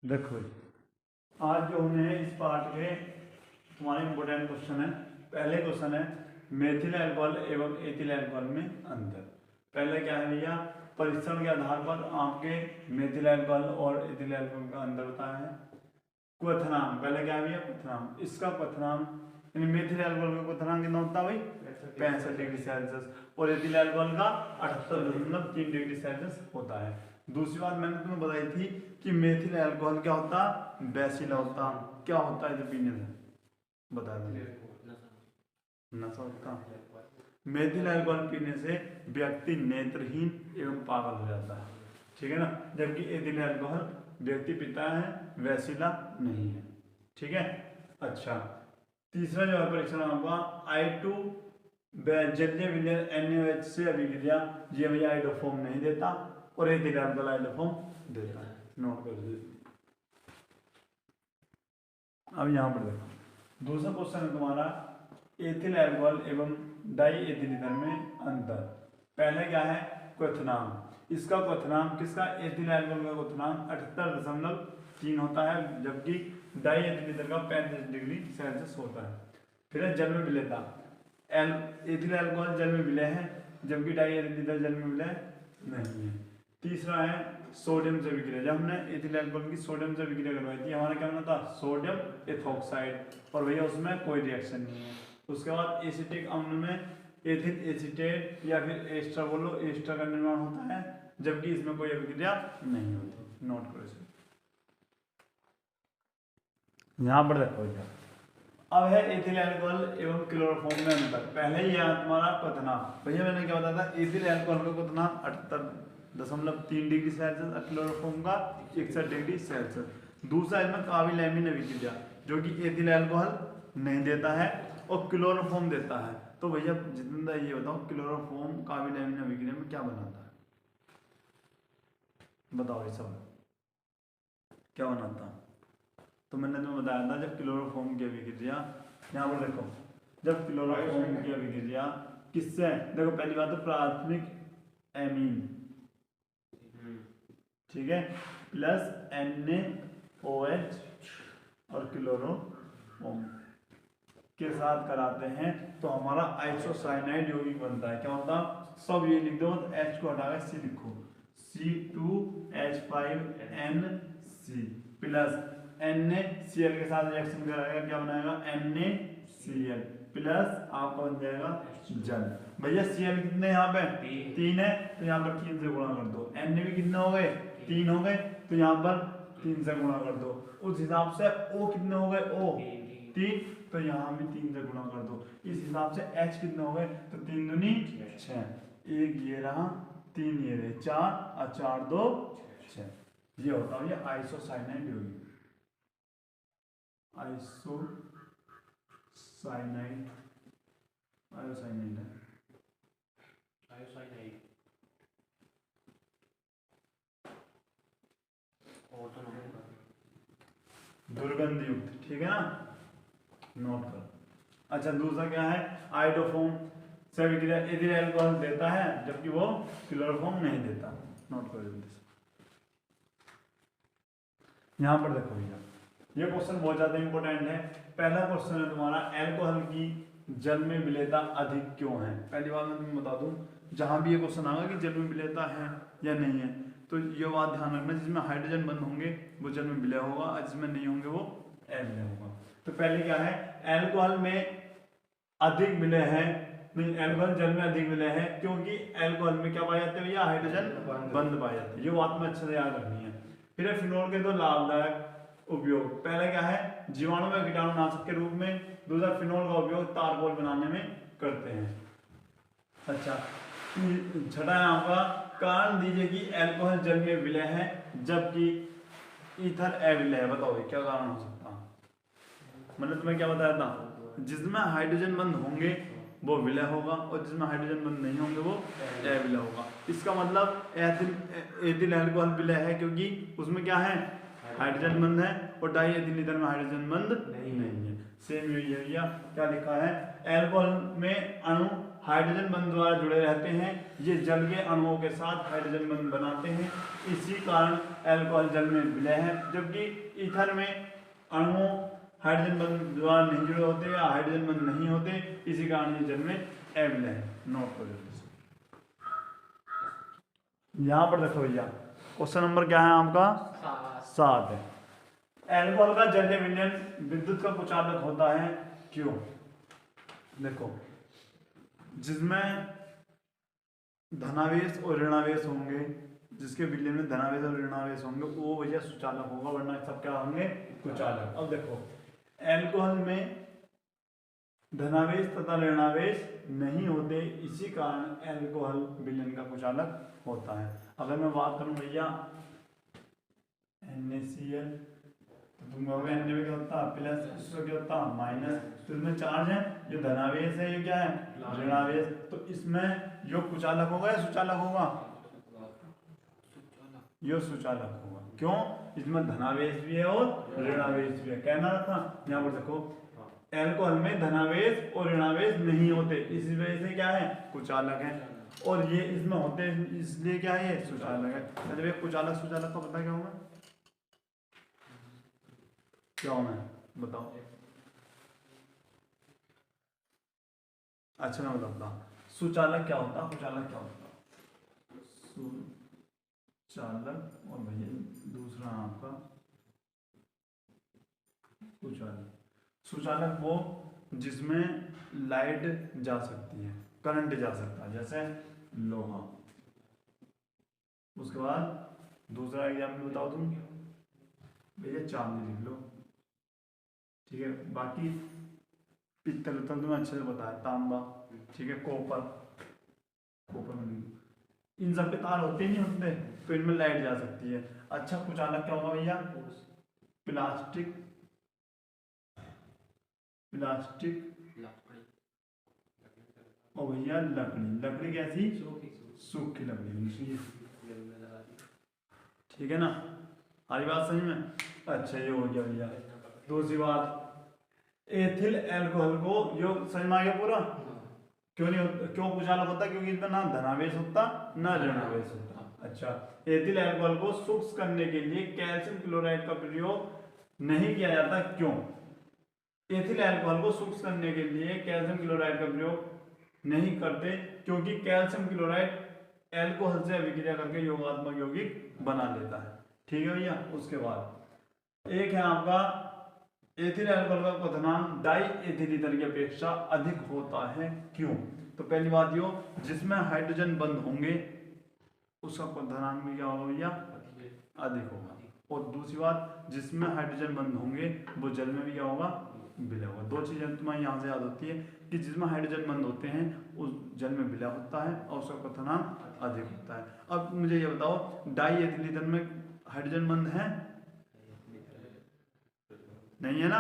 देखो आज जो हमने इस पार्ट के तुम्हारे इंपोर्टेंट क्वेश्चन है। पहले क्वेश्चन है मेथिल अल्कोहल एवं एथिल अल्कोहल में अंतर। पहले क्या है भैया, परीक्षण के आधार पर आपके मेथिल अल्कोहल और एथिल अल्कोहल का अंतर बताया है। क्वथनांक पहले क्या है भैया, क्वथनांक। इसका क्वथनांक यानी मेथिल अल्कोहल का क्वथनांक कितना होता है भाई, 65 डिग्री सेल्सियस, और एथिल अल्कोहल का 78.3 डिग्री सेल्सियस होता है। दूसरी बात मैंने तुम्हें बताई थी कि मेथिल अल्कोहल क्या होता, बेसिल होता। क्या होता है जब पीने से बता दें, नशा होता। मेथिल अल्कोहल पीने से व्यक्ति नेत्रहीन एवं पागल हो जाता है, ठीक है ना। जबकि एथिल अल्कोहल व्यक्ति पीता है वैसिला नहीं है, ठीक है। अच्छा, तीसरा जो है परीक्षण आपका I2 जलीय विलयन NaOH से अभिक्रिया, ये भैया आइडोफॉर्म नहीं देता और एथिल अल्कोहल आइडोफॉर्म देता है, नोट कर दीजिए। अब यहाँ पर देखो दूसरा क्वेश्चन है तुम्हारा एथिल अल्कोहल एवं डाई एथिल ईथर में अंतर। पहले क्या है, क्वथनांक। इसका क्वथनांक किसका, एथिल अल्कोहल का क्वथनांक 78.3 होता है, जबकि डाई एथिल ईथर का 35 डिग्री सेल्सियस होता है। फिर है जल में विलेयता। एथिल अल्कोहल जल में विलय है, जबकि डाई एथिल ईथर जल में विलय नहीं है। तीसरा है सोडियम से विक्रिया। जब हमने एथिल अल्कोहल की सोडियम से विक्रिया करवाई थी, हमारा क्या बना था, सोडियम एथोक्साइड, और भैया उसमें कोई रिएक्शन नहीं है। उसके बाद एसिटिक अम्ल में एथिल एसीटेट या फिर एस्टर बोलो, एस्टर का निर्माण होता है, जबकि इसमें कोई अभिक्रिया नहीं होती। नोट करो इसे। यहाँ पर देखो भैया, अब है एथिल अल्कोहल एवं क्लोरोफॉर्म में अंतर। पहले ही यहाँ तुम्हारा क्वथनांक, भैया मैंने क्या बताया था, एथिल अल्कोहल का क्वथनांक 78.3 डिग्री सेल्सियस, क्लोरोफॉर्म का 61 डिग्री सेल्सियस। दूसरा इसमें काबिलैमिन अभिक्रिया, जो कि एथिल अल्कोहल नहीं देता है और क्लोरोफॉर्म देता है। तो भैया जितना ये बताओ, क्लोरोफॉर्म काबिलैमिन अभिक्रिया में क्या बनाता है, बताओ ये सब क्या बनाता है। तो मैंने तुम्हें बताया था जब क्लोरोफॉर्म की अभिक्रिया, यहाँ पर देखो, जब क्लोरोफॉर्म की अभिक्रिया किससे, देखो पहली बात तो प्राथमिक एमीन, ठीक है, प्लस NaOH और क्लोरोफॉर्म के साथ कराते हैं तो हमारा आइसोसाइनाइड यौगिक बनता है। क्या होता, सब ये लिख दो, H को हटाकर C लिखो, C2H5NC प्लस NaCl के साथ रिएक्शन कराएगा, क्या बनाएगा, NaCl प्लस आपका बन जाएगा जल। भैया Cl कितने यहाँ पे, 3 है, तो यहाँ पर 3 से गुणा कर दो। Na भी कितने हो गए, 3 हो गए, तो यहाँ पर 3 से गुणा कर दो। उस हिसाब से O कितने हो गए, O 3, तो यहाँ भी 3 से गुणा कर दो। इस हिसाब से H कितने हो गए, तो 3 दूनी 6, 1 ये रहा, 3 ये रहे, 4 और 4 2 6। ये होता है ये आइसोसाइनाइड यौगिक, आइसोसाइनाइड, आयोसाइनाइड है, आयोसाइनाइड और तो नहीं होगा, दुर्गंध युक्त, ठीक है ना, नोट करो। अच्छा, दूसरा क्या है, आइडोफॉर्म से अभिक्रिया एथिल अल्कोहल देता है, जबकि वो क्लोरोफॉर्म नहीं देता। नोट करो जल्दी से। यहाँ पर देखो भैया, ये क्वेश्चन बहुत ज्यादा इंपॉर्टेंट है। पहला क्वेश्चन है तुम्हारा, अल्कोहल की जल में विलेयता अधिक क्यों है। पहली बात मैं तुम्हें बता दूं, जहां भी ये क्वेश्चन आएगा कि जल में विलेयता है या नहीं है, तो ये बात ध्यान रखना, जिसमें हाइड्रोजन बंद होंगे वो जल में विलय होगा, और जिसमें नहीं होंगे वो अविलय होगा। तो पहले क्या है, अल्कोहल में अधिक विलय है, नहीं अल्कोहल जल में अधिक विलय है, क्योंकि अल्कोहल में क्या पाए जाते हैं भैया, हाइड्रोजन बंद पाए जाते हैं। ये बात में अच्छे से याद रखनी है। फिर फिनोल के दो लाभदायक उपयोग। पहले क्या है, जीवाणु में कीटाणुनाशक के रूप में, दूसरा फिनोल का उपयोग तारकोल बनाने में करते हैं। अच्छा, छठा है आपका, कारण दीजिए कि अल्कोहल जल में विलय है जबकि ईथर अविलय है। बताओ क्या कारण हो सकता है। मैंने तुम्हें क्या बताया था, जिसमें हाइड्रोजन बंद होंगे वो विलय होगा, और जिसमें हाइड्रोजन बंद नहीं होंगे वो अविलय होगा। इसका मतलब एथिल अल्कोहल विलय है क्योंकि उसमें क्या है, हाइड्रोजन बंद है, और डाई एथिल ईथर में हाइड्रोजन बंद नहीं है। सेम यही है भैया, क्या लिखा है, अल्कोहल में अणु हाइड्रोजन बंध द्वारा जुड़े रहते हैं। ये जल के अणुओं के साथ हाइड्रोजन बंध बनाते हैं, इसी कारण अल्कोहल जल में विलय है। जबकि ईथर में अणुओं हाइड्रोजन बंध द्वारा नहीं जुड़े होते या हाइड्रोजन बंध नहीं होते, इसी कारण ये जल में अविलय है। नोट कर लो। यहाँ पर देखो भैया, क्वेश्चन नंबर क्या है आपका? 7 है। अल्कोहल का जलीय विलयन विद्युत का कुचालक होता है, क्यों? देखो, जिसमें धनावेश और ऋणावेश होंगे, जिसके विलयन में धनावेश और ऋणावेश होंगे, वो भैया सुचालक होगा, वरना सब क्या होंगे? कुचालक। अब देखो, अल्कोहल में धनावेश तथा ऋणावेश नहीं होते, इसी कारण अल्कोहल विलयन का कुचालक होता है। अगर मैं बात करूं भैया NaCl, तो तुम कहोगे Na में क्या होता है? प्लस, इसमें क्या होता है? माइनस। तो इसमें चार्ज है, ये धनावेश है, ये क्या है? ऋणावेश। तो इसमें यो कुचालक होगा या सुचालक होगा? यो सुचालक होगा। क्यों? इसमें धनावेश भी है और ऋणावेश भी है। कहना था यहाँ पर देखो, अल्कोहल में धनावेश और ऋणावेश नहीं होते, इसी वजह से क्या है? कुचालक है। और ये इसमें होते, इसलिए क्या है? ये सुचालक है। जब एक कुचालक सुचालक का पता क्या होगा? क्या होना है बताओ? अच्छा मैं बताता हूँ, सुचालक क्या होता है? कुचालक क्या होता है? सुचालक और भैया दूसरा आपका कुचालक। सुचालक वो जिसमें लाइट जा सकती है, करंट जा सकता है, जैसे लोहा। उसके बाद दूसरा एग्जाम्पल बताओ तुम भैया, चांदी लिख लो, ठीक है। बाकी पित्तल उत्तल तुम्हें अच्छे से बताया, तांबा, ठीक है, कॉपर, कॉपर में इन सब के तार होते नहीं होते, तो इनमें लाइट जा सकती है। अच्छा, कुचालक क्या होगा भैया? प्लास्टिक, प्लास्टिक और भैया लकड़ी। लकड़ी कैसी? सूखी लकड़ी, ठीक है ना? हमारी बात सही में? अच्छा, ये हो गया भैया। दूसरी बात, एथिल अल्कोहल को, यो समझ में आ गया पूरा? क्यों नहीं होता, क्यों कुचालक होता? क्योंकि इसमें ना धनावेश होता ना ऋणावेश होता। अच्छा, एथिल अल्कोहल को शुष्क करने के लिए कैल्शियम क्लोराइड का प्रयोग नहीं किया जाता, क्यों? एथिल अल्कोहल को शुष्क करने के लिए कैल्शियम क्लोराइड का प्रयोग नहीं करते, क्योंकि कैल्शियम क्लोराइड अल्कोहल से अभिक्रिया करके योगात्मक यौगिक बना लेता है, ठीक है भैया। उसके बाद एक है आपका, एथिल अल्कोहल का क्वथनांक डाई एथिल ईथर की अपेक्षा अधिक होता है, क्यों? तो पहली बात यो, जिसमें हाइड्रोजन बंध होंगे उसका क्वथनांक भी क्या होगा भैया? अधिक होगा। और दूसरी बात, जिसमें हाइड्रोजन बंध होंगे वो जल में भी क्या होगा? विलय होगा। दो चीजें तुम्हें यहाँ से याद होती है कि जिसमें हाइड्रोजन बंध होते हैं उस जल में विलय होता है और उसका क्वथनांक अधिक होता है। अब मुझे ये बताओ, डाई एथिल ईथर में हाइड्रोजन बंध है? नहीं है ना?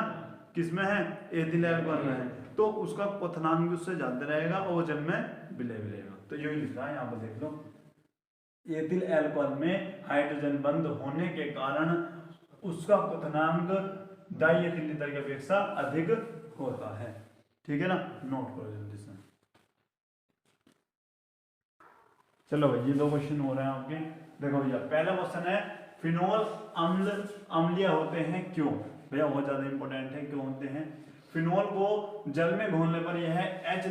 किसमें है? एथिल अल्कोहल में है, तो उसका क्वथनांक भी उससे ज्यादा रहेगा और वो जल में विलय भी रहेगा। तो यही लिखा है यहाँ पर, देख लो, एथिल अल्कोहल में हाइड्रोजन बंध होने के कारण उसका क्वथनांक डाई एथिल ईथर की अपेक्षा अधिक होता है, ठीक है ना? नोट करो जल्दी से। चलो भाई, ये 2 क्वेश्चन हो रहे हैं आपके। देखो भैया, पहला क्वेश्चन है, फिनोल अम्ल अम्लीय होते हैं, क्यों? भैया बहुत ज्यादा इंपॉर्टेंट है, क्यों होते हैं? फिनोल को जल में घोलने पर यह H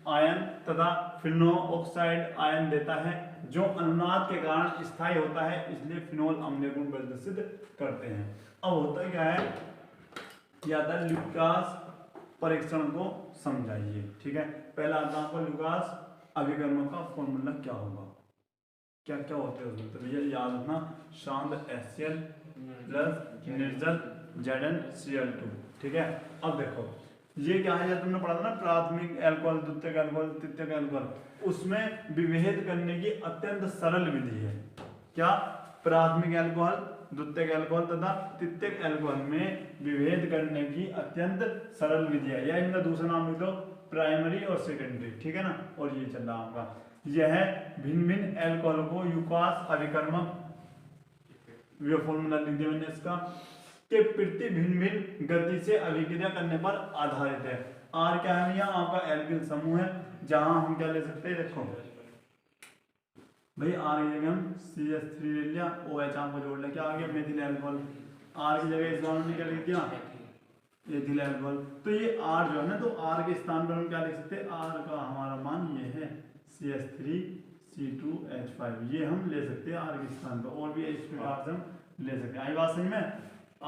आयन तथा फिनो ऑक्साइड आयन देता है, जो अनुनाद के कारण स्थायी होता है, इसलिए फिनोल अम्लीय गुण प्रदर्शित करते हैं। अब होता क्या है, या था ल्यूकास परीक्षण को समझाइए, ठीक है। पहला आता है आपको ल्यूकास अभिकर्मक का फॉर्मूला क्या होगा, क्या क्या होते हैं उसमें? तो भैया याद रखना, शांत HCl प्लस निर्जल ZnCl2, ठीक है। अब देखो, ये क्या है, जब तुमने पढ़ा था ना प्राथमिक अल्कोहल, द्वितीयक अल्कोहल, तृतीयक अल्कोहल, उसमें विभेद करने की अत्यंत सरल विधि है। क्या? प्राथमिक अल्कोहल, द्वितीयक अल्कोहल तथा तृतीयक अल्कोहल में विभेद करने की अत्यंत सरल विधि है, या इनका दूसरा नाम लिख दो प्राइमरी और सेकेंडरी, ठीक है ना। और ये चल रहा होगा, यह भिन्न भिन्न अल्कोहल को ल्यूकास अभिकर्मक, ये फॉर्मूला लिख दिया मैंने इसका, के प्रति भिन्न भिन्न गति से अभिक्रिया करने पर आधारित है। आर क्या है भैया, आपका एल्किल समूह है, जहां हम क्या ले सकते हैं, देखो भाई आर की जगह हम CH3 ले लिया, OH आपको जोड़ लिया, क्या आ गया मेथिल एल्कोहल। आर की जगह इस बार हमने क्या लिख दिया, एथिल एल्कोहल। तो ये आर जो है ना, तो आर के स्थान पर हम क्या लिख सकते हैं, आर का हमारा मान ये है CH3C2H5, ये हम ले सकते हैं आर के स्थान पर, और भी इस प्रकार से हम ले सकते हैं। आई बात समझ में।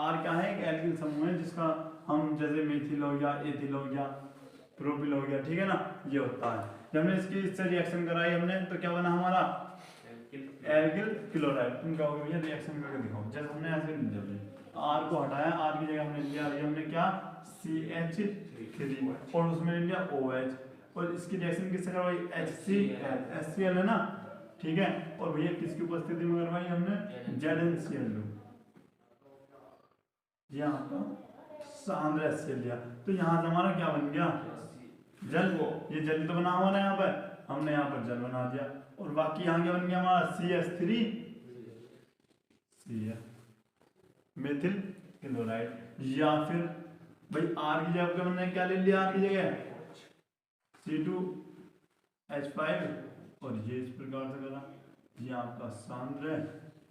आर क्या है, एक एल्किल समूह है जिसका हम जैसे मेथिल हो गया, एथिल हो गया, प्रोपिल हो गया, ठीक है ना, ये होता है। जब हमने इसकी इससे रिएक्शन कराई हमने, तो क्या बना हमारा एल्किल क्लोराइड। तुम कहोगे भैया रिएक्शन करके दिखाओ, जैसे हमने ऐसे लिया, आर को हटाया, आर की जगह हमने लिया, हमने क्या CH3 और उसमें ले लिया OH, और इसकी रिएक्शन किससे करवाई, HCl है ना, ठीक है। और भैया किसकी उपस्थिति में करवाई हमने, ZnCl2, यहाँ पर सांद्र HCl लिया, तो यहाँ से हमारा क्या बन गया, जल। ये जल तो बना हुआ ना, यहाँ पर हमने यहाँ पर जल बना दिया, और बाकी यहाँ क्या बन गया हमारा CH3 मेथिल क्लोराइड। या फिर भाई आर की जगह हमने क्या ले लिया, आर की जगह C2H5, और ये इस प्रकार से करा, ये आपका सांद्र है,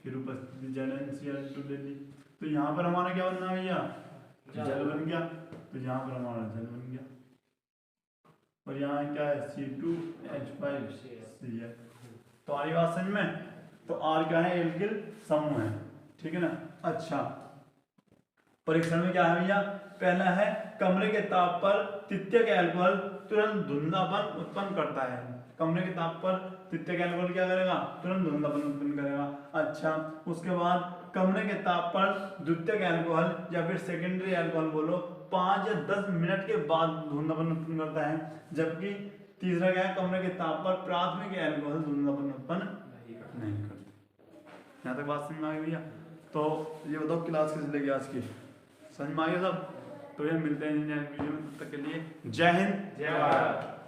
फिर उपस्थिति ZnCl2 ले ली, तो यहाँ पर हमारा क्या बनना भैया, जल बन गया, तो यहाँ पर हमारा जल बन गया, और यहाँ क्या है C2H5Cl। तो आ रही बात समझ में। तो आर क्या है, एल्किल समूह है, ठीक है ना। अच्छा, परीक्षण में क्या है भैया, पहला है कमरे के ताप पर तृतीयक अल्कोहल तुरंत धुंधलापन उत्पन्न करता है। कमरे के ताप पर तृतीयक अल्कोहल क्या करेगा, तुरंत धुंधलापन उत्पन्न करेगा। अच्छा, उसके बाद कमरे के ताप पर द्वितीयक अल्कोहल या फिर सेकेंडरी अल्कोहल बोलो 5 या 10 मिनट के बाद धुंधलापन उत्पन्न करता है। जबकि तीसरा क्या है, कमरे के ताप पर प्राथमिक अल्कोहल धुंधलापन उत्पन्न नहीं करते। यहाँ तक बात समझ में आ गई भैया। तो ये बताओ क्लास किस लगी आज की, समझ में आ गया सब। तो ये मिलते हैं इंजीनियरिंग वीडियो में, तब तक के लिए जय हिंद जय भारत।